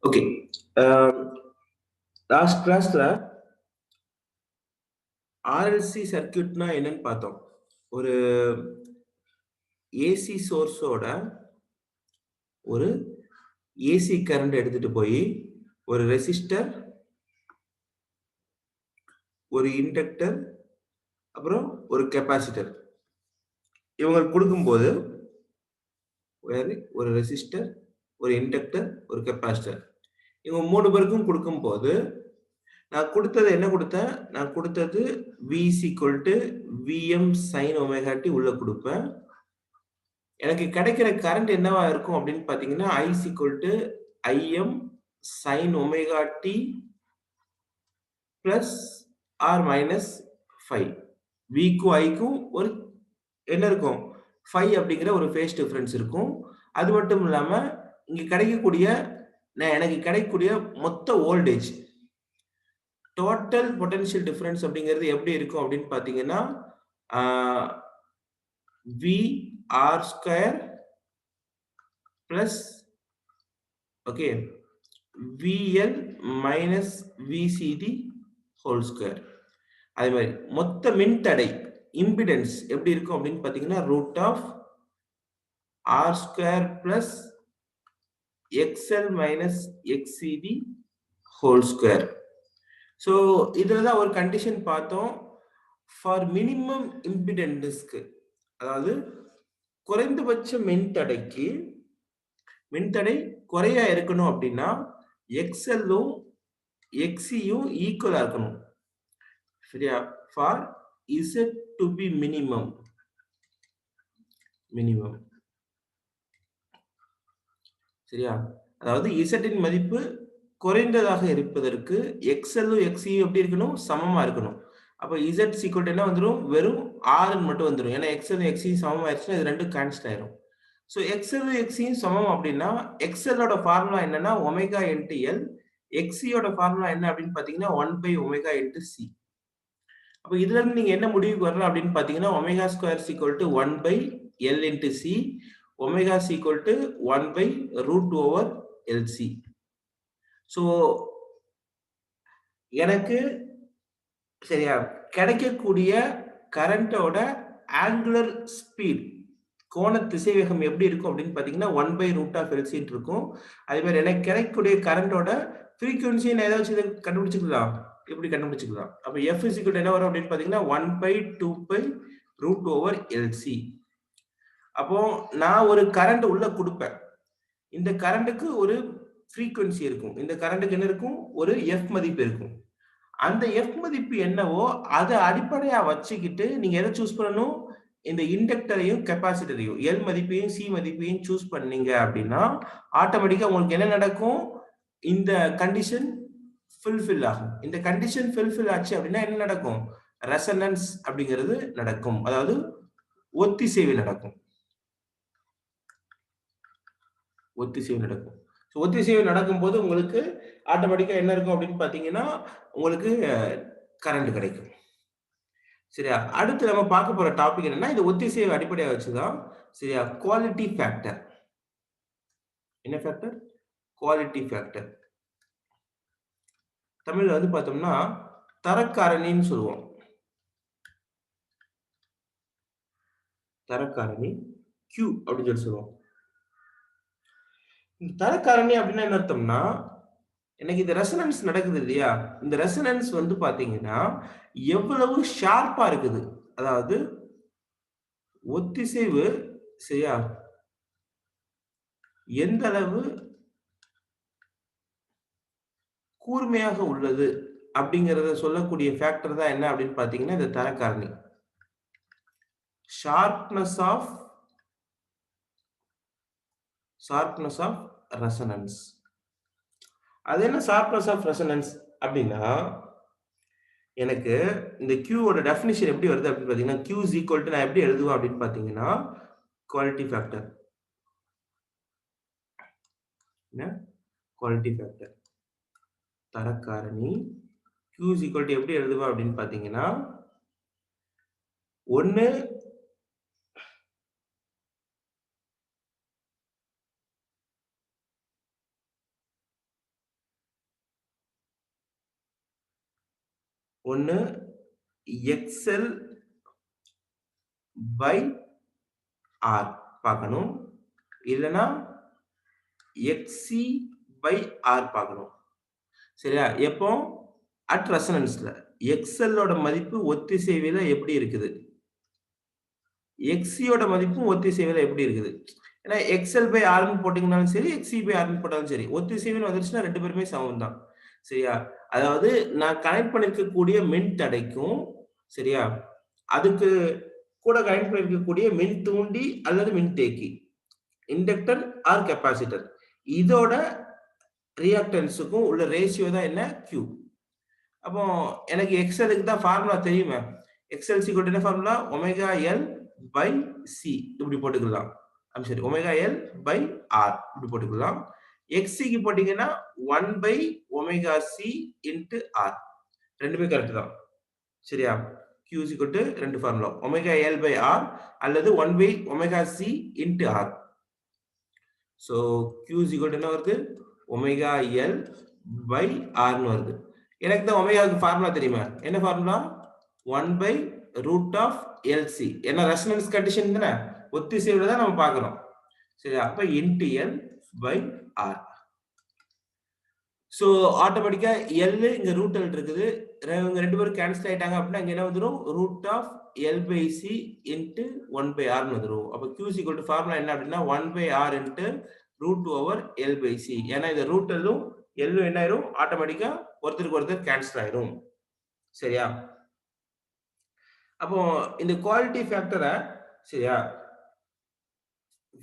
Okay. Last கிளாஸ்ல RLC சர்க்யூட்னா என்னன்னு பார்த்தோம். ஒரு ஏசி சோர்ஸோட ஒரு ஏசி கரண்ட் எடுத்துட்டு போய் ஒரு ரெசிஸ்டர், ஒரு இண்டக்டர், அப்புறம் ஒரு கெப்பாசிட்டர் இவங்களுக்கு கொடுக்கும்போது ஒரு ரெசிஸ்டர், ஒரு இண்டக்டர், ஒரு கெப்பாசிட்டர் இவங்க 3 பேருக்கும் கொடுக்கும்போது நான் கொடுத்தது என்ன கொடுத்தேன்? நான் கொடுத்தது V Vm sin omega t உள்ள கொடுப்பேன். எனக்கு கிடைக்கிற கரண்ட் என்னவா இருக்கும் அப்படின்னு பார்த்தீங்கன்னா, I Im sin omega t plus r minus 5. Vக்கும் Iக்கும் ஒரு என்ன இருக்கும்? 5 அப்படிங்கிற ஒரு ஃபேஸ் டிஃபரன்ஸ் இருக்கும். அது மட்டும் இல்லாம இங்க கிடைக்கக்கூடிய எனக்கு கிடைக்கக்கூடிய மொத்த வோல்டேஜ் டோட்டல் பொட்டன்ஷியல் டிஃபரன்ஸ் அப்படிங்கிறது எப்படி இருக்கும் அப்படின்னு பார்த்தீங்கன்னா, VR square plus okay VL minus VCD whole square. அதே மாதிரி மொத்த மின்தடை இம்பிடன்ஸ் எப்படி இருக்கும் அப்படின்னு பார்த்தீங்கன்னா, root of R square plus XL minus XCD whole square. So இதில் தான் ஒரு கண்டிஷன் பார்த்தோம். ஃபார் மினிமம் இம்பிடன்ஸ்க்கு, அதாவது குறைந்தபட்ச மின்தடைக்கு மின்தடை குறையா இருக்கணும் அப்படின்னா XL-ம் XC-யும் ஈக்குவலா இருக்கணும். சரியா? For Z to be minimum. சரியா? அதாவது Z இன் மதிப்பு குறைந்ததாக இருப்பதற்கு XL-ம் XC-யும் எப்படி இருக்கணும்? சமமா இருக்கணும். அப்ப Z = என்ன வந்துரும்? வெறும் R மட்டும் வந்துரும். ஏன்னா XL XC சமமா ஆயிடுச்சுன்னா இது ரெண்டும் கேன்சல் ஆயிரும். சோ XL XC சமம் அப்படின்னா XL ஓட ஃபார்முலா என்னன்னா ஒமேகா இன்டு L, XC ஓட ஃபார்முலா என்ன அப்படின்னு பாத்தீங்கன்னா 1/ஒமேகா இன்டு C. அப்ப இதுல இருந்து நீங்க என்ன முடிவுக்கு வரலாம் அப்படின்னு பாத்தீங்கன்னா omega square = 1/L into C, omega C = 1/√LC. So எனக்கு சரியா கிடைக்கக்கூடிய கரண்டோட ஆங்குலர் ஸ்பீட் கோண திசைவேகம் எப்படி இருக்கும் அப்படின்னு பாத்தீங்கன்னா 1/√LC இருக்கும். அதே மாதிரி எனக்கு கிடைக்கக்கூடிய கரண்டோட ஃப்ரீக்வன்சி ஏதாச்சும் கண்டுபிடிச்சுக்கலாம். எப்படி கண்டுபிடிச்சுக்கலாம்? அப்ப F என்ன வரும் அப்படின்னு பாத்தீங்கன்னா 1/2π√LC. அப்போ நான் ஒரு கரண்ட் உள்ள கொடுப்பேன். இந்த கரண்ட்டுக்கு ஒரு ஃப்ரீக்வன்சி இருக்கும். இந்த கரண்ட்டுக்கு என்ன இருக்கும்? ஒரு F மதிப்பு இருக்கும். அந்த F மதிப்பு என்னவோ அதை அடிப்படையா வச்சுக்கிட்டு நீங்க எதை சூஸ் பண்ணணும்? இந்த இண்டக்டரையும் கெப்பாசிட்டரையும் L மதிப்பையும் C மதிப்பையும் சூஸ் பண்ணீங்க அப்படின்னா ஆட்டோமேட்டிக்கா உங்களுக்கு என்ன நடக்கும்? இந்த கண்டிஷன் ஃபுல்ஃபில் ஆகும். இந்த கண்டிஷன் ஃபுல்ஃபில் ஆச்சு அப்படின்னா என்ன நடக்கும்? ரெசனன்ஸ் அப்படிங்கிறது நடக்கும். அதாவது ஒத்திசைவு நடக்கும். ஒத்திசைவு நடக்கும்போது உங்களுக்கு ஆட்டோமேட்டிக்கா என்ன இருக்கும் அப்படின்னு பாத்தீங்கன்னா உங்களுக்கு கரண்ட் கிடைக்கும். சரியா? அடுத்து நம்ம பார்க்க போற டாபிக் என்னன்னா இது ஒத்திசைவு அடிப்படையா வச்சுதான். சரியா? Quality factor. என்ன ஃபேக்டர்? Quality factor. தமிழ்ல வந்து பார்த்தோம்னா தரக்காரணின்னு சொல்லுவோம். தரக்காரணி Q அப்படின்னு சொல்லி சொல்லுவோம். இந்த தரக்காரணி அப்படின்னா என்ன அர்த்தம்னா எனக்கு இந்த ரெசனன்ஸ் நடக்குது இல்லையா? இந்த ரெசனன்ஸ் வந்து பாத்தீங்கன்னா எவ்வளவு ஷார்ப்பா இருக்குது. அதாவது ஒத்திசைவு சரியா? எந்த அளவு கூர்மையாக உள்ளது அப்படிங்கறத சொல்லக்கூடிய ஃபேக்டர் தான் என்ன அப்படின்னு பாத்தீங்கன்னா இந்த தரக்காரணி. Sharpness of resonance. அது என்ன ஷார்ப்னஸ் ஆஃப் ரெசனன்ஸ் அப்படின்னா எனக்கு இந்த Q ஓட டெஃபினிஷன் எப்படி வருது அப்படின்னு பாத்தீங்கன்னா Q = நான் எப்படி எழுதுவேன் அப்படின்னு பாத்தீங்கன்னா குவாலிட்டி ஃபேக்டர். என்ன? Quality factor. தரக்காரணி Q = எப்படி எழுதுவேன் அப்படின்னு பாத்தீங்கன்னா 1 ஒன்னு XL by R பார்க்கணும். இல்லனா XC by R பார்க்கணும். சரியா? எப்போ அட் ரெசனன்ஸ்ல XL ஓட மதிப்பு ஒத்திசைவில எப்படி இருக்குது? XC ஓட மதிப்பும் ஒத்திசைவில எப்படி இருக்குது? ஏன்னா XL by R ன்னு போட்டீங்கனாலும் சரி, XC by R ன்னு போட்டாலும் சரி, ஒத்திசைவுன்னு வந்துருச்சுன்னா 2 பேருமே சமம் தான். சரியா? அதாவது நான் கனெக்ட் பண்ணிருக்கக்கூடிய மின் தடைக்கும், சரியா? அதுக்கு கூட கனெக்ட் பண்ணிருக்கக்கூடிய மின் தூண்டி அல்லது மின்தேக்கி, இண்டக்டர் ஆர் கெபாசிட்டர், இதோட ரியாக்டன்ஸுக்கும் உள்ள ரேஷியோ தான் என்ன? Q. அப்போ எனக்கு XLக்கு தான் ஃபார்முலா தெரியுமே. XL = என்ன formula? Omega L by C இப்படி போட்டுக்கலாம். சரி, ஒமேகா L by R இப்படி போட்டுக்கலாம். XC க்கு போட்டீங்கன்னா 1 by omega C into R. ரெண்டுமே கரெக்ட் தான். சரியா? Q = ரெண்டு formula. Omega L by R அல்லது 1 by omega C into R. So Q = என்ன வருது? ஒமேகா L by R ன்னு வருது. எனக்கு தான் ஒமேகாவுக்கு ஃபார்முலா தெரியுமா? என்ன formula? 1 by root of LC. ஏன்னா ரெசனன்ஸ் கண்டிஷன் தானே, ஒத்திசைவுல தான் நம்ம பார்க்கிறோம். சரி, அப்ப into L by R. So ஆட்டோமேட்டிக்கா L இங்க ரூட் L இருக்குது, இவங்க ரெண்டு பேரும் கேன்சல் ஆயிட்டாங்க அப்படின்னா இங்க என்ன வந்துரும்? root of L by C into 1 by R ன்னு வந்துரும். அப்ப Q = ஃபார்முலா என்ன அப்படின்னா 1 by R into root over L by C. ஏன்னா இந்த ரூட் L-ம் L-ம் என்ன ஆயிரும்? ஆட்டோமேட்டிக்கா ஒருத்தருக்கு ஒருத்தர் கேன்சல் ஆயிரும். சரியா? அப்போ இந்த குவாலிட்டி ஃபேக்டரை, சரியா,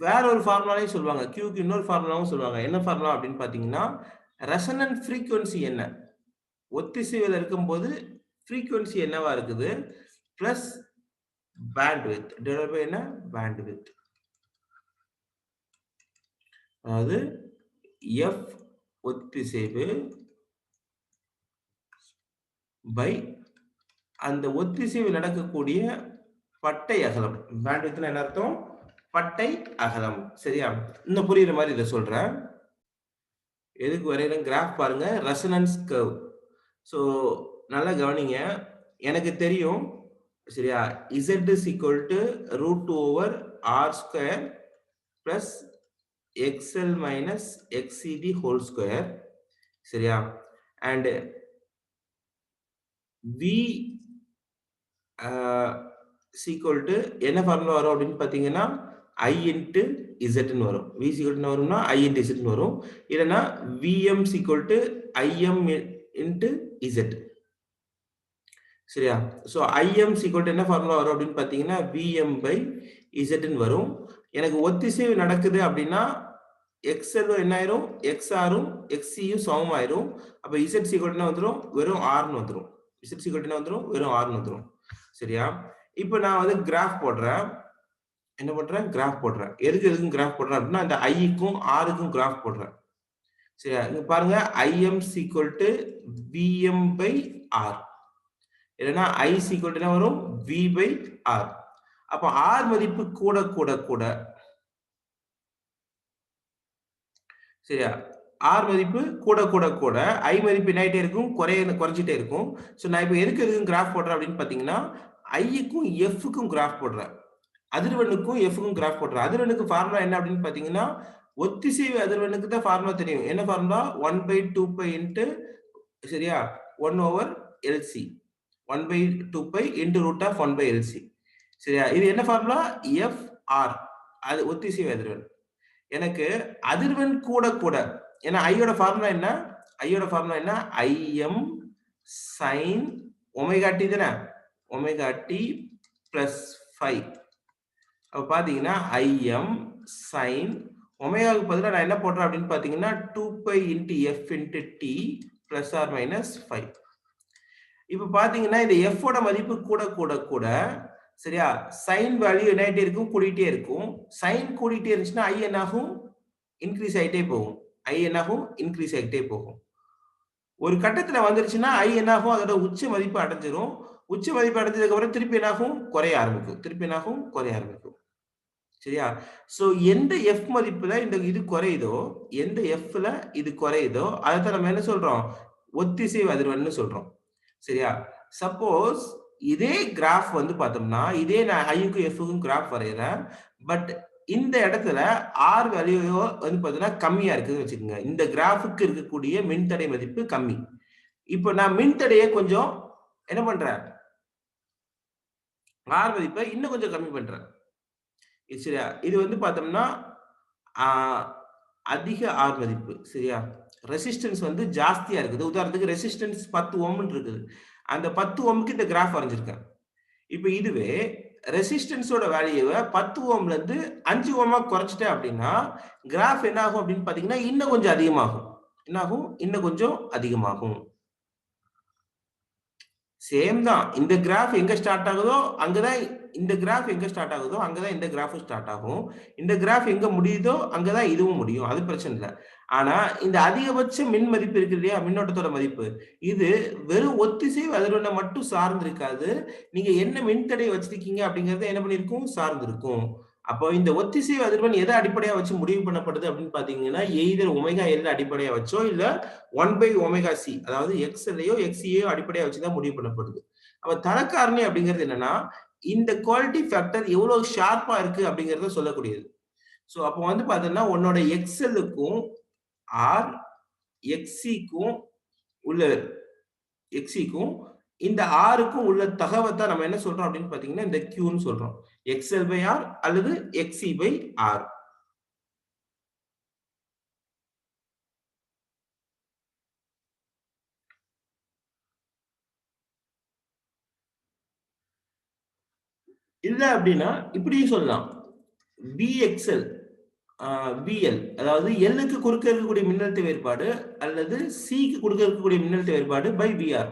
வேற ஒரு ஃபார்முலாலையும் சொல்லுவாங்க. Qக்கு இன்னொரு ஃபார்முலாவும் சொல்லுவாங்க. என்ன ஃபார்முலா அப்படின்னு பாத்தீங்கன்னா, ரெசனன்ட் ஃப்ரீக்வன்சி என்ன, ஒத்திசைவில் இருக்கும்போது ஃப்ரீக்வன்சி என்னவா இருக்குது, பிளஸ் பேண்ட்வித் டிவைட் பை என்ன? பேண்ட்வித். அதாவது F ஒத்திசைவு பை அந்த ஒத்திசைவு நடக்கக்கூடிய பட்டை அகலம். பேண்ட்வித்னா என்ன அர்த்தம்? பட்டை அகலம். சரியா? இன்னும் புரியுற மாதிரி இதை சொல்றேன். எதுக்கு வரையிறேன்? கிராஃப் பாருங்க, ரெசனன்ஸ் கர்வ். சோ நல்லா கவனிங்க. எனக்கு தெரியும், சரியா, Z = √2/R² plus XL minus XCD whole square. சரியா? அண்ட் V என்ன ஃபார்முலா வரும் அப்படின்னு பாத்தீங்கன்னா I into Z ன்னு வரும். V = என்ன வரும்னா I into Z ன்னு வரும். இல்லனா VM = IM into Z. சரியா? சோ IM = என்ன ஃபார்முலா வரும் அப்படின்னு பாத்தீங்கன்னா VM by Z ன்னு வரும். எனக்கு ஒத்திசைவு நடக்குது அப்படின்னா XL என்ன ஆயிரும்? XR-ம் XC-யும் சமமாயிரும். அப்ப Z = என்ன வந்துரும்? வெறும் R ன்னு வந்துரும். Z = என்ன வந்துரும்? வெறும் R ன்னு வந்துரும். சரியா? இப்போ நான் வந்து கிராஃப் போடுறேன். என்ன பண்றேன்? கிராஃப் போடுறேன். எதுக்கும் கிராஃப் போடுறேன் அப்படின்னா அந்த I-க்கும் R-க்கும் கிராஃப் போடுறேன். சரியா? இங்க பாருங்க, IM = VM by R. இல்லனா I = என்ன வரும்? V by R. அப்ப R மதிப்பு கூட கூட கூட, சரியா, R மதிப்பு கூட கூட கூட I மதிப்பு என்ன ஆயிட்டே இருக்கும்? குறைஞ்சிட்டே இருக்கும். சோ நான் இப்போ எதுக்கும் கிராஃப் போடுறேன் அப்படின்னு பாத்தீங்கன்னா I-க்கும் F-க்கும் கிராஃப் போடுறேன். அதிர்வெண்ணுக்கும் F-க்கும் கிராஃப் போடுறேன். அதிர்வெண்ணுக்கு ஃபார்முலா என்ன அப்படின்னு பாத்தீங்கன்னா, ஒத்திசைவு அதிர்வெண்ணுக்கு தான் ஃபார்முலா தெரியும். என்ன ஃபார்முலா? 1/2π into, சரியா, 1/LC. 1/2π into √1/LC. சரியா? இது என்ன ஃபார்முலா? FR. அது ஒத்திசைவு அதிர்வெண். எனக்கு அதிர்வெண் கூட கூட, ஏன்னா ஐயோட ஃபார்முலா என்ன? ஐயோட ஃபார்முலா என்ன? IM sin ஒமேகா டி தானே, ஒமேகா டி பிளஸ் 5. அப்ப பாத்தீங்கன்னா IM sin ஒமேகாவுக்கு பதிலா நான் என்ன போடுறேன் அப்படின்னு பாத்தீங்கன்னா 2π into F into T plus or minus 5. இப்ப பாத்தீங்கன்னா இந்த F ஓட மதிப்பு கூட கூட கூட, சரியா, சைன் வேல்யூ என்ன ஆயிட்டே இருக்கும்? கூடிட்டே இருக்கும். சைன் கூடிட்டே இருந்துச்சுன்னா I என்ன ஆகும்? இன்க்ரீஸ் ஆயிட்டே போகும். I என்ன ஆகும்? இன்க்ரீஸ் ஆயிட்டே போகும். ஒரு கட்டத்துல வந்துருச்சுன்னா I என்ன ஆகும்? அதோட உச்ச மதிப்பு அடைஞ்சிரும். உச்ச மதிப்பு அடைஞ்சதுக்கு அப்புறம் திருப்பி என்ன ஆகும்? குறைய ஆரம்பிக்கும். திருப்பி என்ன ஆகும்? குறைய ஆரம்பிக்கும். சரியா? சோ எந்த F மதிப்புல இந்த இது குறையுதோ, எந்த F-ல இது குறையுதோ, அத நம்ம என்ன சொல்றோம்? ஒத்திசைவு அதிர்வெண்னு சொல்றோம். சரியா? சப்போஸ் இதே கிராஃப் வந்து பார்த்தோம்னா இதே நான் ஐக்கும் எஃப்க்கும் கிராஃப் வரைகிறேன். பட் இந்த இடத்துல ஆர் வேல்யூ வந்து பார்த்தீங்கன்னா கம்மியா இருக்குதுன்னு வச்சுக்கோங்க. இந்த கிராஃபுக்கு இருக்கக்கூடிய மின்தடை மதிப்பு கம்மி. இப்போ நான் மின்தடையை கொஞ்சம் என்ன பண்றேன், ஆர் மதிப்பை இன்னும் கொஞ்சம் கம்மி பண்றேன். சரியா? இது வந்து பார்த்தோம்னா அதிக ஆர் மதிப்பு. சரியா? ரெசிஸ்டன்ஸ் வந்து ஜாஸ்தியா இருக்குது. உதாரணத்துக்கு ரெசிஸ்டன்ஸ் 10 ஓம்னு இருக்குது. அந்த 10 ஓம்க்கு இந்த கிராஃப் வரைஞ்சிருக்கேன். இப்ப இதுவே ரெசிஸ்டன்ஸோட வேல்யூவை 10 ஓம்ல இருந்து 5 ஓமா குறைச்சிட்டேன் அப்படின்னா கிராஃப் என்ன ஆகும் அப்படின்னு பாத்தீங்கன்னா இன்னும் கொஞ்சம் அதிகமாகும். என்ன ஆகும்? இன்னும் கொஞ்சம் அதிகமாகும். சேம் தான். இந்த கிராஃப் எங்க ஸ்டார்ட் ஆகுதோ அங்கதான் இந்த கிராஃப் எங்க ஸ்டார்ட் ஆகுதோ அங்கதான் இந்த கிராஃப் ஸ்டார்ட் ஆகும். இந்த கிராஃப் எங்க முடியுதோ அங்கதான் இதுவும் முடியும். அது பிரச்சனை இல்லை. ஆனா இந்த அதிகபட்ச மின் மதிப்பு இருக்கு இல்லையா, மின்னோட்டத்தோட மதிப்பு, இது வெறும் ஒத்திசைவு அதிர்வெண்ணை மட்டும் சார்ந்து இருக்காது. நீங்க என்ன மின்தடை வச்சிருக்கீங்க அப்படிங்கறத என்ன பண்ணிருக்கும், சார்ந்து இருக்கும். அப்போ இந்த ஒத்திசைவு அதிர்வெண் எதை அடிப்படையா வச்சு முடிவு பண்ணப்படுது அப்படின்னு பாத்தீங்கன்னா எய்தர் ஒமேகா எல் அடிப்படையா வச்சோ இல்ல 1/ωc அதாவது எக்ஸ்எல்லையோ எக்ஸியோ அடிப்படையா வச்சுதான் முடிவு பண்ணப்படுது. அப்ப தரக்காரணி அப்படிங்கிறது என்னன்னா இந்த குவாலிட்டி ஃபேக்டர் எவ்வளவு ஷார்ப்பா இருக்கு அப்படிங்கறத சொல்லக்கூடியது. சோ அப்போ வந்து பாத்தீங்கன்னா உன்னோட எக்ஸ்எல்லுக்கும் ஆர் எக்ஸிக்கும் உள்ள எக்ஸிக்கும் இந்த ஆருக்கும் உள்ள தகவத்தை நம்ம என்ன சொல்றோம் அப்படின்னு பாத்தீங்கன்னா இந்த கியூன்னு சொல்றோம். XL by R அல்லது XC by R. இல்ல அப்படின்னா இப்படியும் சொல்லலாம். VXL VL அதாவது Lக்கு குறுக்க இருக்கக்கூடிய மின்னழுத்த வேறுபாடு அல்லது Cக்கு குறுக்க இருக்கக்கூடிய மின்னழுத்த வேறுபாடு by VR.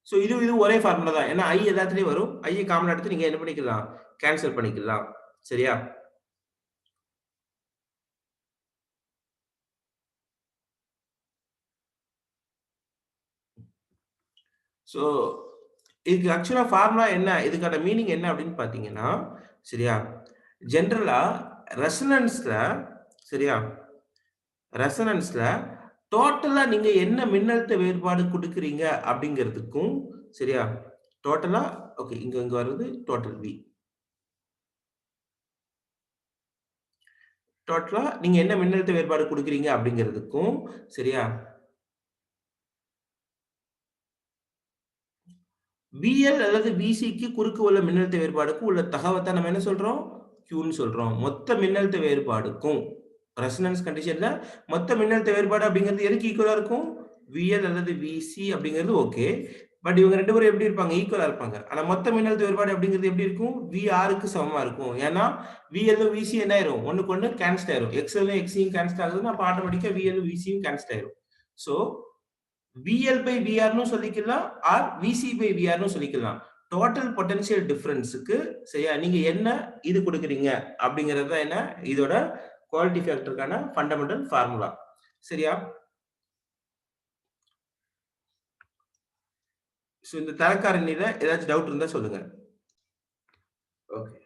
சோ இது ஒரே ஃபார்முலா தான். ஏன்னா I எல்லாத்துலயும் வரும். I காமன் எடுத்து நீங்க என்ன பண்ணிக்கலாம், கேன்சல் பண்ணிக்கலாம். சரியா? சோ இதுக்கு ஆக்சுவலா ஃபார்முலா என்ன, இதுக்கான மீனிங் என்ன அப்படின்னு பாத்தீங்கன்னா, சரியா, ஜெனரலா ரெசனன்ஸ்ல, சரியா, ரெசனன்ஸ்ல டோட்டலா நீங்க என்ன மின்னழுத்த வேறுபாடு கொடுக்குறீங்க அப்படிங்கிறதுக்கும், சரியா, டோட்டலா ஓகே இங்க வருது டோட்டல் V. டோட்டலா நீங்க என்ன மின்னழுத்த வேறுபாடு கொடுக்குறீங்க அப்படிங்கிறதுக்கும், சரியா, VL அல்லது VCக்கு குறுக்கு உள்ள மின்னழுத்த வேறுபாடுக்கு உள்ள தகவத்தை நம்ம என்ன சொல்றோம், Qன்னு சொல்றோம். மொத்த மின்னழுத்த வேறுபாடுக்கும் ரெசனன்ஸ் கண்டிஷன்ல மொத்த மின்னழுத்த வேறுபாடு அப்படிங்கிறது எதுக்கு ஈக்குவலா இருக்கும், VL அல்லது VC அப்படிங்கிறது ஓகே. பட் இவங்க ரெண்டு பேரும் எப்படி இருப்பாங்க, ஈக்குவலா இருப்பாங்க. ஆனா மொத்த மின்னழுத்த வேறுபாடு அப்படிங்கிறது எப்படி இருக்கும், VRக்கு சமமா இருக்கும். ஏன்னா VL VC என்ன ஆயிரும், ஒண்ணுக்கு ஒண்ணு கேன்சல் ஆயிரும். XL XCயும் கேன்சல் ஆகுதுன்னா அப்ப ஆட்டோமேட்டிக்கா VL VCயும் கேன்சல் ஆயிரும். சோ VL by VR னு சொல்லிக்கலாம் ஆர் VC by VR னு சொல்லிக்கலாம். டோட்டல் பொட்டன்ஷியல் டிஃபரன்ஸ்க்கு சரியா நீங்க என்ன இது கொடுக்குறீங்க அப்படிங்கிறது தான் என்ன இதோட குவாலிட்டி ஃபேக்டருக்கான ஃபண்டமெண்டல் ஃபார்முலா. சரியா? சோ இந்த தரக்காரணியில ஏதாச்சும் டவுட் இருந்தா சொல்லுங்க. ஓகே.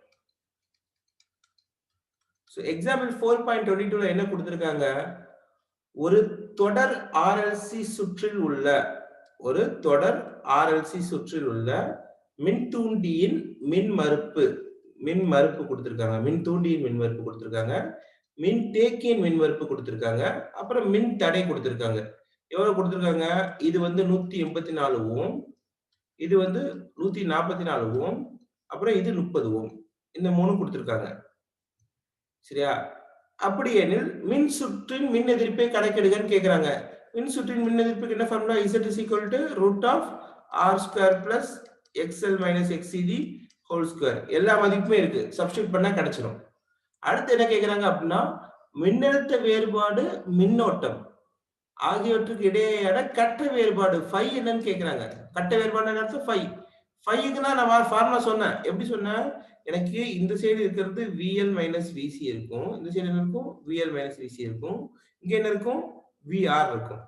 சோ எக்ஸாம்பிள் 4.22ல என்ன கொடுத்திருக்காங்க, ஒரு தொடர் RLC சுற்றில் உள்ள மின்தூண்டியின் மின்மறுப்பு கொடுத்திருக்காங்க. மின்தூண்டியின் மின்மறுப்பு கொடுத்திருக்காங்க. மின்தேக்கியின் மின்மறுப்பு கொடுத்திருக்காங்க. அப்புறம் மின் தடை கொடுத்திருக்காங்க. எவ்வளவு கொடுத்திருக்காங்க, இது வந்து 184 ஓம், இது வந்து 144 ஓம், அப்புறம் இது 30 ஓம். இந்த மூணு கொடுத்திருக்காங்க. சரியா? அப்படி எனில் மின் சுற்றின் மின் எதிர்ப்பை கணக்கிடுங்கன்னு கேக்குறாங்க. மின் சுற்றின் மின் எதிர்ப்புக்கு என்ன formula, Z is equal to root of R square plus XL minus XCD whole square. எல்லா மதிப்புமே இருக்கு, சப்ஸ்டிட்யூட் பண்ணா கிடைச்சிடும். அடுத்து என்ன கேக்குறாங்க அப்படின்னா, மின்னழுத்த வேறுபாடு மின்னோட்டம் ஆகியவற்றுக்கு இடையேயான கட்ட வேறுபாடு phi என்னன்னு கேக்குறாங்க. கட்ட வேறுபாடு அர்த்தம் phi. phiக்கு தான் நான் ஃபார்முலா சொன்னேன். எப்படி சொன்னேன், எனக்கு இந்த சைடு இருக்கிறது VL minus VC இருக்கும், இந்த சைடு என்ன இருக்கும், VL minus VC இருக்கும், இங்க என்ன இருக்கும், VR இருக்கும்.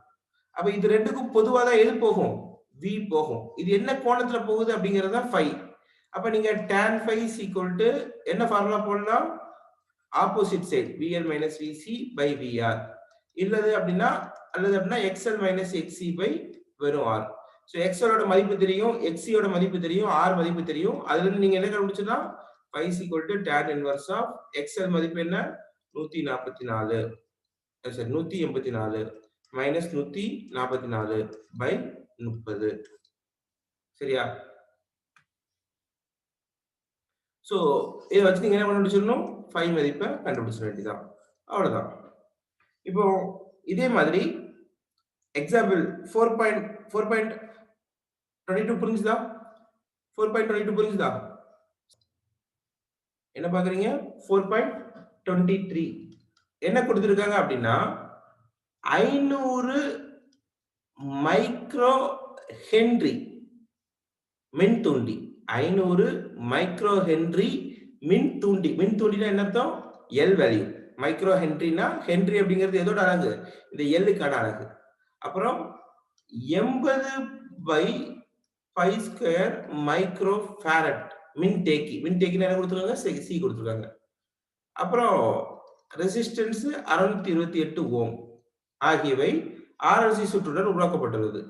அப்ப இது ரெண்டுக்கும் பொதுவா தான் எது போகும், V போகும். இது என்ன கோணத்துல போகுது அப்படிங்கிறது தான் phi. அப்ப நீங்க tan phi is equal to என்ன ஃபார்முலா போடலாம், opposite side VL minus VC by VR அல்லது அப்படின்னா XL minus XC by வெறும் R. ஸோ எக்ஸலோட மதிப்பு தெரியும், எக்ஸியோட மதிப்பு தெரியும், ஆர் மதிப்பு தெரியும். அதுல இருந்து நீங்க என்ன கண்டுபிடிச்சலாம்? 5 = tan inverse of எக்ஸல் மதிப்பு என்ன? 144 சரி 184 மைனஸ் 144 பை 30. சரியா? சோ இதை வச்சு நீங்க என்ன கண்டுபிடிச்சிடணும்? 5 மதிப்பை கண்டுபிடிச்சிட வேண்டியதான். அவ்வளவுதான். இப்போ இதே மாதிரி எக்ஸாம்பிள் 4.22 புரிஞ்சுதா? 4.22 புரிஞ்சுதா? என்ன பாக்குறீங்க? 4.23 என்ன கொடுத்திருக்காங்க அப்படின்னா 500 மைக்ரோ ஹென்றி மின்தூண்டி 500 மைக்ரோ ஹென்றி மின்தூண்டி. மின்தூண்டினா என்ன அர்த்தம்? L value. மைக்ரோ ஹென்ரினா ஹென்றி அப்படிங்கிறது எதோட அலகு? இந்த எல்லுக்கான அலகு. அப்புறம் 80/π² மைக்ரோ ஃபாரட் மின்தேக்கி. மின்தேக்கினா என்ன கொடுத்துருக்காங்க? சி கொடுத்துருக்காங்க. அப்புறம் ரெசிஸ்டன்ஸ் 628 ஓம் ஆகியவை RLC சுற்றுடன் உருவாக்கப்பட்டுள்ளது.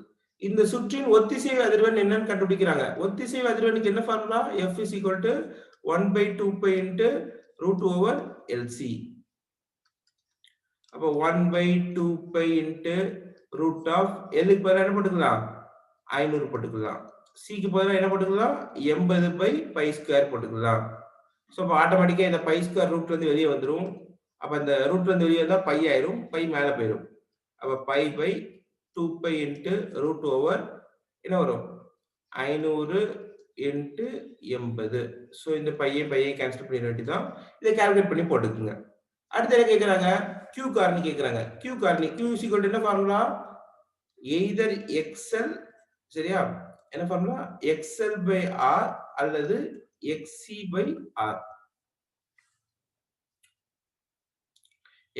இந்த சுற்றின் ஒத்திசைவு அதிர்வெண் என்னன்னு கண்டுபிடிக்கிறாங்க. ஒத்திசைவு அதிர்வெண்ணுக்கு என்ன ஃபார்முலா? F = 1/2π √LC. அப்போ 1/2π L க்கு பதிலா என்ன போட்டுக்கலாம்? 500 போட்டுக்கலாம். C க்கு பதிலா என்ன போட்டுக்கலாம்? 80/π² போட்டுக்கலாம். சோ அப்ப ஆட்டோமேட்டிக்கா இந்த π² ரூட் வந்து வெளியே வந்துரும். அப்ப இந்த ரூட் வந்து வெளியே வந்தா பை ஆயிரும். பை மேல போயிடும். அப்ப π/2π என்ன வரும்? 500 × 80. சோ இந்த பையை கேன்சல் பண்ணிட வேண்டியதான். இதை கால்குலேட் பண்ணி போட்டுக்குங்க. அடுத்து என்ன கேக்குறாங்க? Q காரணி கேக்குறாங்க. Q காரணி Q = என்ன ஃபார்முலா? எய்தர் XL சரியா? என்ன ஃபார்முலா? XL/R அல்லது XC/R.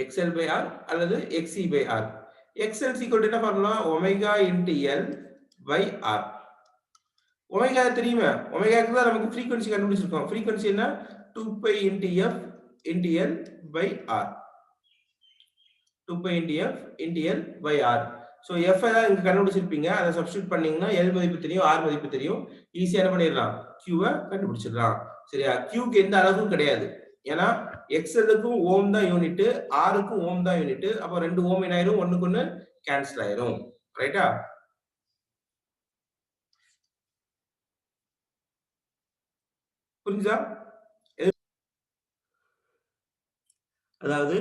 XL/R அல்லது XC/R. XL = என்ன ஃபார்முலா? Omega × L/R. ஒமேகா தெரியுமா? ஒமேகாக்கு தான் நமக்கு ஃப்ரீக்வென்சி கண்டுபிடிச்சிருக்கோம். ஃப்ரீக்வென்சி என்ன? 2π × f × L/R. 2π × f × L/R. So f தான் இங்க கண்டுபிடிச்சிருப்பீங்க. அதை சப்ஸ்டிட்யூட் பண்ணீங்கன்னா L மதிப்பு தெரியும், R மதிப்பு தெரியும். ஈஸியா என்ன பண்ணிடலாம்? Q கண்டுபிடிச்சிடலாம். சரியா? Q க்கு எந்த அளவும் கிடையாது. ஏன்னா XL-க்கும் ஓம் தான் யூனிட், R-க்கும் ஓம் தான் யூனிட். அப்ப 2 ஓம் என்ன ஆயிரும்? ஒண்ணுக்கு ஒண்ணு கேன்சல் ஆயிரும். ரைட்டா? புரிஞ்சா? அதாவது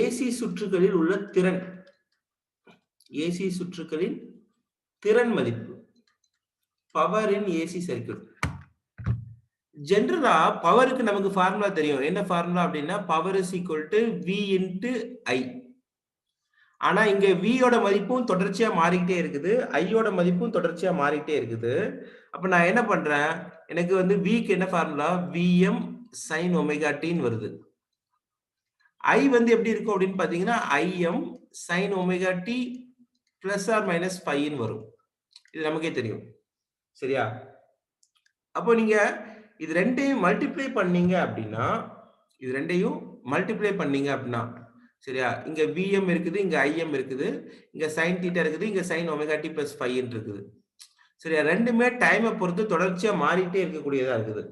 ஏசி சுற்றுகளில் உள்ள திறன், ஏசி சுற்றுகளின் திறன் மதிப்பு, பவர் இன் ஏசி சர்க்யூட். ஜெனரலா பவருக்கு நமக்கு ஃபார்முலா தெரியும். என்ன ஃபார்முலா அப்படின்னா power is equal to V × I. ஆனா இங்க V யோட மதிப்பும் தொடர்ச்சியா மாறிக்கிட்டே இருக்குது, I யோட மதிப்பும் தொடர்ச்சியா மாறிக்கிட்டே இருக்குது. அப்ப நான் என்ன பண்றேன்? எனக்கு வந்து V க்கு என்ன ஃபார்முலா? Vm sin ωt வருது. I வந்து எப்படி இருக்கும் அப்படின்னு பாத்தீங்கன்னா Im sin ωt ± π வரும். இது நமக்கே தெரியும். சரியா? அப்போ நீங்க இது ரெண்டையும் மல்டிப்ளை பண்ணீங்க அப்படின்னா, இது ரெண்டையும் மல்டிப்ளை பண்ணீங்க அப்படின்னா, சரியா? இங்க Vm இருக்குது, இங்க Im இருக்குது, இங்க sin θ இருக்குது, இங்க sin ωt + π இருக்குது. சரியா? ரெண்டுமே டைமை பொறுத்து தொடர்ச்சியா மாறிட்டே இருக்கக்கூடியதா இருக்குது.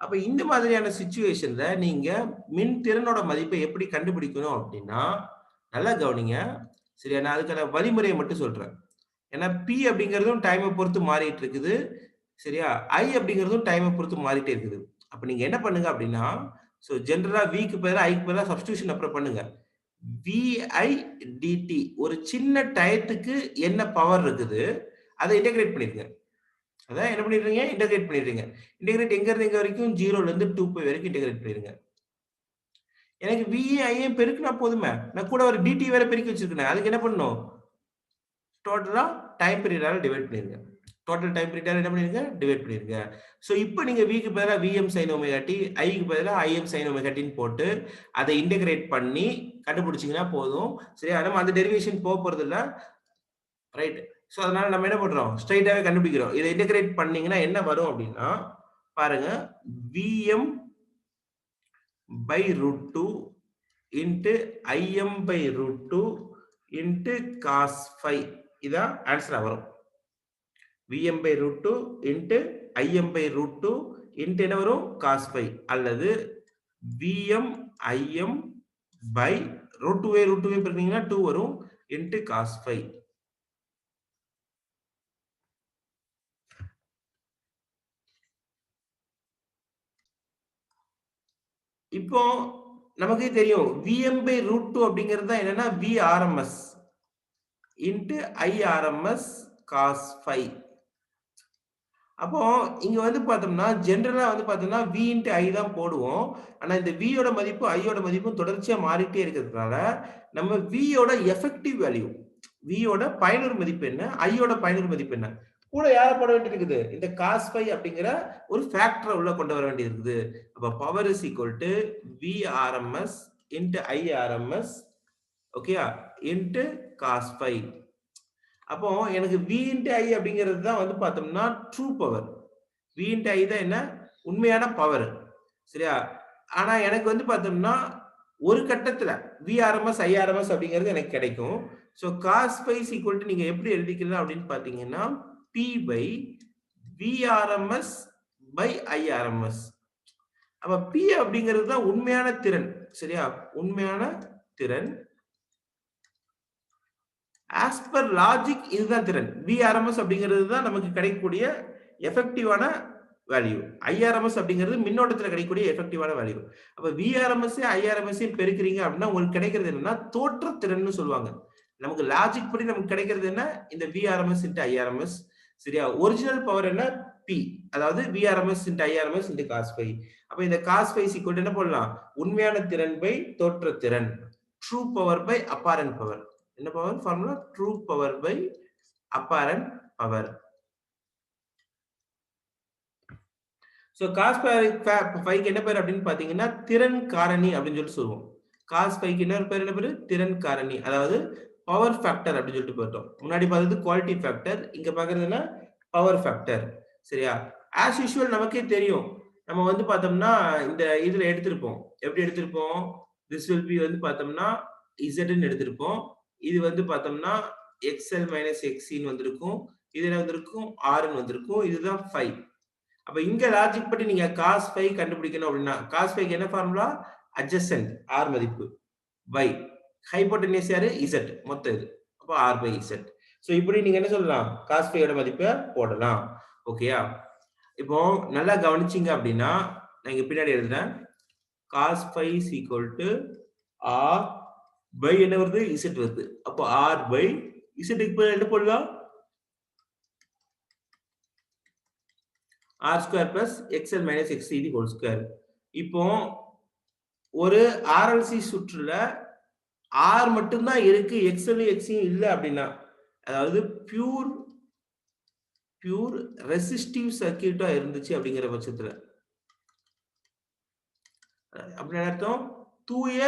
அப்ப இந்த மாதிரியான சிச்சுவேஷன்ல நீங்க மின் திறனோட மதிப்பை எப்படி கண்டுபிடிக்கணும் அப்படின்னா, நல்லா கவனிங்க. சரியா? நான் அதுக்கான வழிமுறையை மட்டும் சொல்றேன். ஏன்னா P அப்படிங்கிறதும் டைமை பொறுத்து மாறிட்டு இருக்குது. சரியா? I அப்படிங்கிறதும் டைமை பொறுத்து மாறிட்டே இருக்குது. அப்ப நீங்க என்ன பண்ணுங்க அப்படின்னா, சோ ஜெனரலா V க்கு பதிலா I க்கு பதிலா சப்ஸ்டிடியூஷன் அப்புறம் பண்ணுங்க. VI dt ஒரு சின்ன டயத்துக்கு என்ன பவர் இருக்குது அதை இன்டகிரேட் பண்ணிருங்க. அதான் என்ன பண்ணிடுறீங்க? இன்டகிரேட் பண்ணிடுறீங்க. இன்டகிரேட் எங்க இருந்து எங்க வரைக்கும்? 0ல இருந்து 2π வரைக்கும் இன்டகிரேட் பண்ணிருங்க. எனக்கு VA IA பெருக்குனா போதுமே. நான் கூட ஒரு dt வேற பெருக்கி வச்சிருக்கேன். அதுக்கு என்ன பண்ணணும்? டோட்டலா டைம் பீரியடால டிவைட் பண்ணிருங்க. டோட்டல் டைம் பீரியடால என்ன பண்ணிருங்க? டிவைட் பண்ணிருங்க. சோ இப்போ நீங்க V க்கு பதிலா Vm sin ωt, I க்கு பதிலா Im sin ωt ன்னு போட்டு அதை இன்டகிரேட் பண்ணி கண்டுபிடிச்சீங்கன்னா போதும். சரியா? நம்ம அந்த டெரிவேஷன் போறது இல்ல. ரைட்? சோ அதனால நம்ம என்ன பண்றோம்? ஸ்ட்ரைட்டாவே கண்டுபிடிக்கிறோம். இதை இன்டகிரேட் பண்ணீங்கன்னா என்ன வரும் அப்படின்னா, பாருங்க Vm/√2 × Im/√2 × cos φ. இதான் ஆன்சரா வரும். Vm by root 2 into Im by root 2 into என்ன வரும் cos phi அல்லது Vm Im by root 2 பெருக்கினீங்கன்னா 2 வரும் into cos phi. இப்போ நமக்கே தெரியும் Vm by root 2 அப்படிங்கிறது தான் என்னன்னா Vrms into Irms cos phi. அப்போ இங்க வந்து பார்த்தோம்னா ஜெனரலா வந்து பார்த்தோம்னா V into I தான் போடுவோம். ஆனா இந்த V யோட மதிப்பு I யோட மதிப்பும் தொடர்ச்சியா மாறிட்டே இருக்கிறதுனால நம்ம V யோட எஃபெக்டிவ் வேல்யூ V யோட பயனுறு மதிப்பு என்ன I யோட பயனுறு மதிப்பு என்ன கூட யார போட வேண்டியது இருக்குது இந்த cos phi அப்படிங்கிற ஒரு ஃபேக்டரை உள்ள கொண்டு வர வேண்டியது இருக்குது. அப்ப power is equal to Vrms into Irms ஓகேயா into cos phi. அப்போ எனக்கு V into I அப்படிங்கிறது தான் வந்து பார்த்தோம்னா true power. V into I தான் என்ன உண்மையான பவர். சரியா? ஆனா எனக்கு வந்து பார்த்தோம்னா ஒரு கட்டத்துல Vrms Irms அப்படிங்கிறது எனக்கு கிடைக்கும். So cos phi is equal to நீங்க எப்படி எழுதிக்கலாம் அப்படின்னு பாத்தீங்கன்னா P by Vrms by Irms. அப்ப P அப்படிங்கிறது தான் உண்மையான திறன். சரியா? உண்மையான திறன். as per logic இதுதான் திறன். Vrms அப்படிங்கிறது தான் நமக்கு கிடைக்கக்கூடிய எஃபெக்டிவான வேல்யூ. Irms அப்படிங்கிறது மின்னோட்டத்துல கிடைக்கக்கூடிய எஃபெக்டிவான வேல்யூ. அப்ப Vrms Irms பெருக்குறீங்க அப்படின்னா உங்களுக்கு கிடைக்கிறது என்னன்னா தோற்ற திறன்னு சொல்லுவாங்க. நமக்கு லாஜிக் படி நமக்கு கிடைக்கிறது என்ன இந்த Vrms into Irms. சரியா? ஒரிஜினல் பவர் என்ன P. அதாவது Vrms into Irms into cos phi. அப்ப இந்த cos phi is equal to என்ன போடலாம்? உண்மையான திறன் பை தோற்ற திறன். True power by apparent power. என்ன power formula true power by apparent power. So cos phi க்கு என்ன பேர் அப்படினு பாத்தீங்கன்னா திறன் காரணி அப்படினு சொல்லி சொல்லுவோம். cos phi க்கு என்ன பேரு திறன் காரணி, அதாவது பவர் ஃபேக்டர் அப்படினு சொல்லிட்டு பார்த்தோம். முன்னாடி பார்த்தது குவாலிட்டி ஃபேக்டர், இங்க பார்க்கிறது என்ன பவர் ஃபேக்டர். சரியா? as usual நமக்கே தெரியும். நம்ம வந்து பார்த்தோம்னா இந்த இதுல எடுத்திருப்போம். எப்படி எடுத்திருப்போம்? this will be வந்து பார்த்தோம்னா z ன்னு எடுத்திருப்போம். இது வந்து பார்த்தோம்னா xl xc ன்னு வந்திருக்கும். இது என்ன வந்திருக்கும் r ன்னு வந்திருக்கும். இதுதான் phi. அப்ப இங்க லாஜிக் படி நீங்க cos phi கண்டுபிடிக்கணும் அப்படினா cos phi க்கு என்ன ஃபார்முலா adjacent r மதிப்பு by ஹைபோடென்யூஸ் யாரு z மொத்தம் இது. அப்ப r by z. சோ இப்படி நீங்க என்ன சொல்லலாம் cos phi யோட மதிப்பை போடலாம். ஓகேயா? இப்போ நல்லா கவனிச்சீங்க அப்படினா நான் இங்க பின்னாடி எழுதுறேன். cos phi is equal to r by என்ன வருது z வருது. அப்ப r by z க்கு பதிலா என்ன போடலாம் r square plus xl minus xc the whole square. இப்போ ஒரு RLC சுற்றுல r மட்டும் தான் இருக்கு xl xc இல்ல அப்படினா அதாவது பியூர் ரெசிஸ்டிவ் சர்க்யூட்டா இருந்துச்சு அப்படிங்கிற பட்சத்துல அப்படினா அர்த்தம் தூய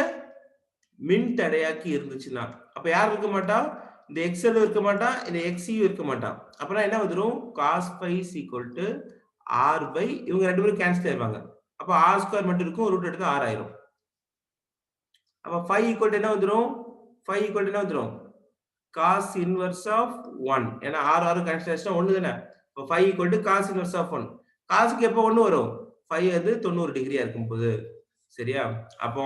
மின் தடையாக்கி இருந்துச்சுனா அப்ப யார் இருக்க மாட்டா இந்த xl இருக்க மாட்டா இந்த xc இருக்க மாட்டா. அப்பனா என்ன வந்துரும் cos phi is equal to r by இவங்க ரெண்டு பேரும் கேன்சல் ஆயிடுவாங்க. அப்ப r ஸ்கொயர் மட்டும் இருக்கும், ரூட் எடுத்து r ஆயிரும். அப்ப phi equal to என்ன வந்துரும் phi equal to என்ன வந்துரும் cos inverse of 1. ஏனா r கேன்சல் ஆயிடுச்சுனா 1 தானே. அப்ப phi equal to cos inverse of 1. cos க்கு எப்ப 1 வரும் phi அது 90 டிகிரியா இருக்கும்போது. சரியா? அப்போ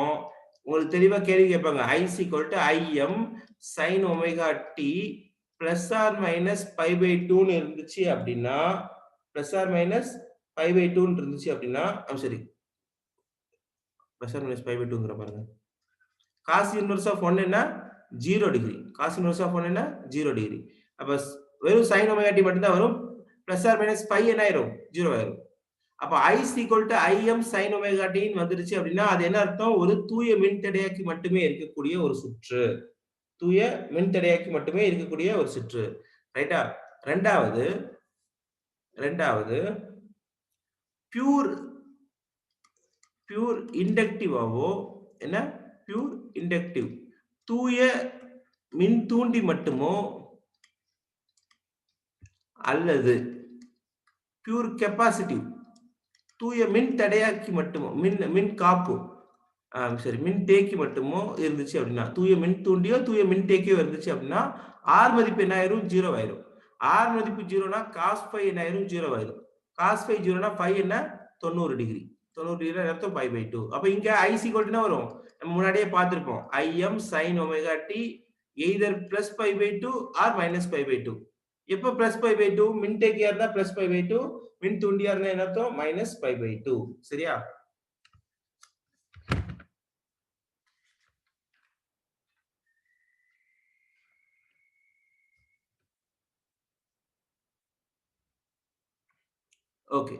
உங்களுக்கு தெளிவா கேள்வி கேட்பாங்க I is equal to Im sin omega t plus or minus pi by 2 ன்னு இருந்துச்சு அப்படினா plus or minus pi by 2 ன்னு இருந்துச்சு அப்படினா சரி plus or minus pi by 2ங்கற பாருங்க. cos inverse of 1 என்ன 0 டிகிரி. cos inverse of 1 என்ன 0 டிகிரி. அப்ப வெறும் sin omega t மட்டும் தான் வரும். plus or minus pi என்ன ஆயிரும் 0 ஆயிரும். அப்ப I is equal to Im sin omega t ன்னு வந்துருச்சு அப்படினா அது என்ன அர்த்தம் ஒரு தூய மின்தடையாக்கி மட்டுமே இருக்கக்கூடிய ஒரு சுற்று. தூய மின்தடையாக்கி மட்டுமே இருக்கக்கூடிய ஒரு சுற்று. ரைட்டா? இரண்டாவது பியூர் இண்டக்டிவாவோ என்ன பியூர் இண்டக்டிவ் தூய மின் தூண்டி மட்டுமோ அல்லது பியூர் கெபாசிட்டிவ் தூய மின் தடையாக்கி மட்டுமோ மின் காப்பு சரி மின் தேக்கி மட்டுமோ இருந்துச்சு அப்படின்னா தூய மின் தூண்டியோ தூய மின் தேக்கியோ இருந்துச்சு அப்படின்னா ஆர் மதிப்பு என்ன ஆயிரும் 0 ஆயிரும். ஆர் மதிப்பு 0னா cos phi என்ன ஆயிரும் 0 ஆயிரும். cos phi 0னா phi என்ன 90 டிகிரி. 90 டிகிரி அர்த்தம் pi by 2. அப்ப இங்க I is equal to என்ன வரும்? நம்ம முன்னாடியே பார்த்திருப்போம். Im sin omega t either plus pi by 2 or minus pi by 2. எப்ப plus pi by 2 மின்தேக்கியா இருந்தா plus pi by 2 மின் தூண்டியா இருந்தா என்ன அர்த்தம் minus pi by 2. சரியா? ஓகே